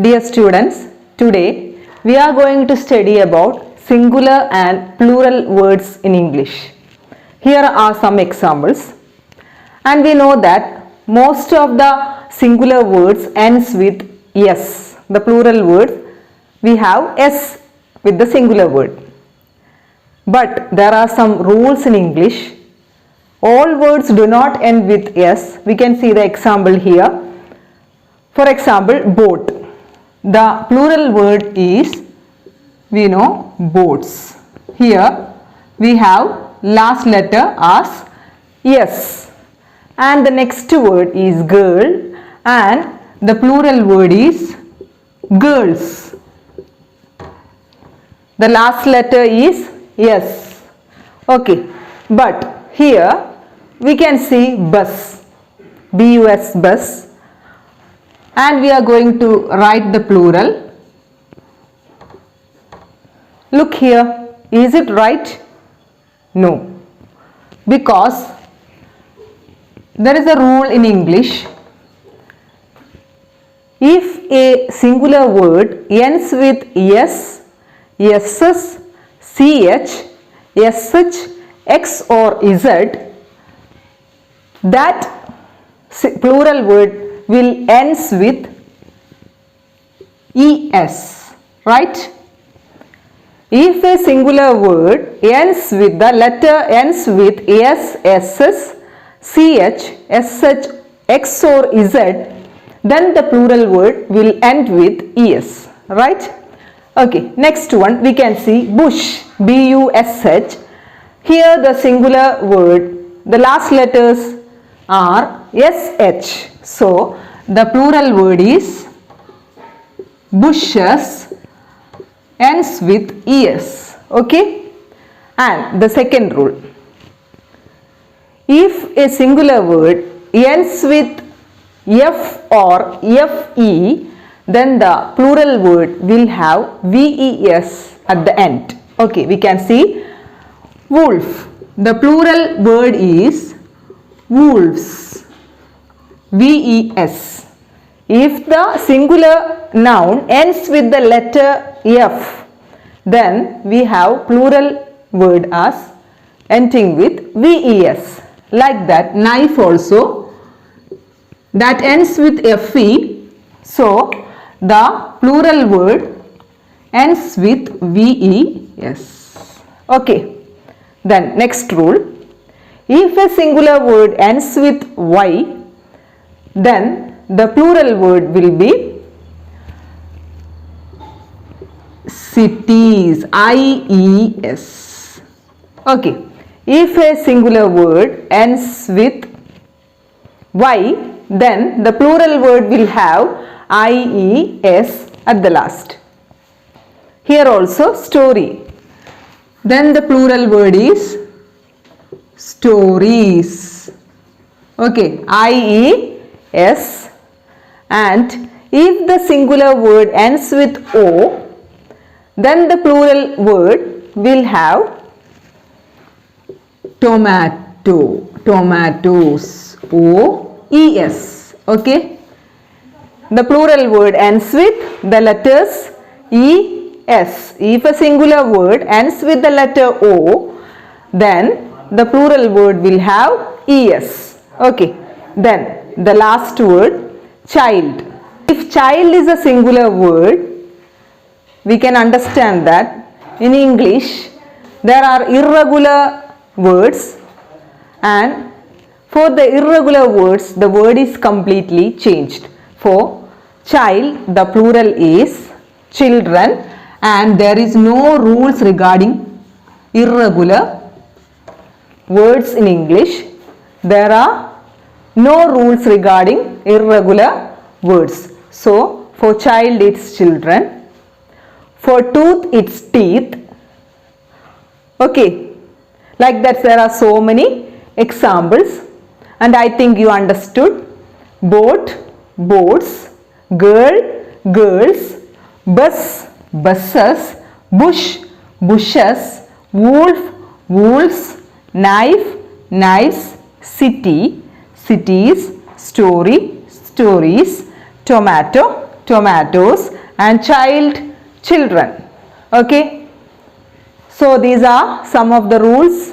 Dear students, today we are going to study about singular and plural words in English. Here are some examples. And we know that most of the singular words ends with s. The plural words we have s with the singular word. But there are some rules in English. All words do not end with s. We can see the example here. For example, boat. The plural word is, we know, boats. Here we have last letter as s. And the next word is girl, and the plural word is girls. The last letter is s. Okay, but here we can see bus, bus, bus, and we are going to write the plural. Look here, is it right? No, because there is a rule in English. If a singular word ends with s, ss, ch, sh, x or z, that plural word will ends with es, right? If a singular word ends with the letter ends with s, ss, ch, sh, x or z, then the plural word will end with es, right? Okay, next one we can see bush, bush. Here the singular word, the last letters are sh. So the plural word is bushes, ends with es. Okay? And the second rule. If a singular word ends with f or fe, then the plural word will have ves at the end. Okay, we can see wolf. The plural word is wolves, ves. If the singular noun ends with the letter f, then we have plural word as ending with ves. Like that, knife also, that ends with fe, so the plural word ends with ves. Okay, then next rule. If a singular word ends with y, then the plural word will be cities, ies. Okay, if a singular word ends with y, then the plural word will have ies at the last. Here also story. Then the plural word is stories. Okay, ies. And if the singular word ends with o, then the plural word will have tomato, tomatoes, oes. Okay, the plural word ends with the letters es. If a singular word ends with the letter o, then the plural word will have es. Okay, then the last word, child. If child is a singular word, we can understand that in English there are irregular words, and for the irregular words the word is completely changed. For child the plural is children, and there is no rules regarding irregular words in English. There are no rules regarding irregular words. So for child it's children, for tooth it's teeth. Okay, like that there are so many examples, and I think you understood. Boat, boats, girl, girls, bus, buses, bush, bushes, wolf, wolves, knife, knives, city, cities, story, stories, tomato, tomatoes, and child, children. Okay. So these are some of the rules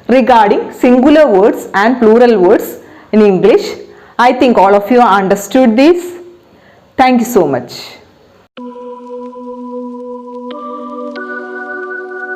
regarding singular words and plural words in English. I think all of you understood this. Thank you so much.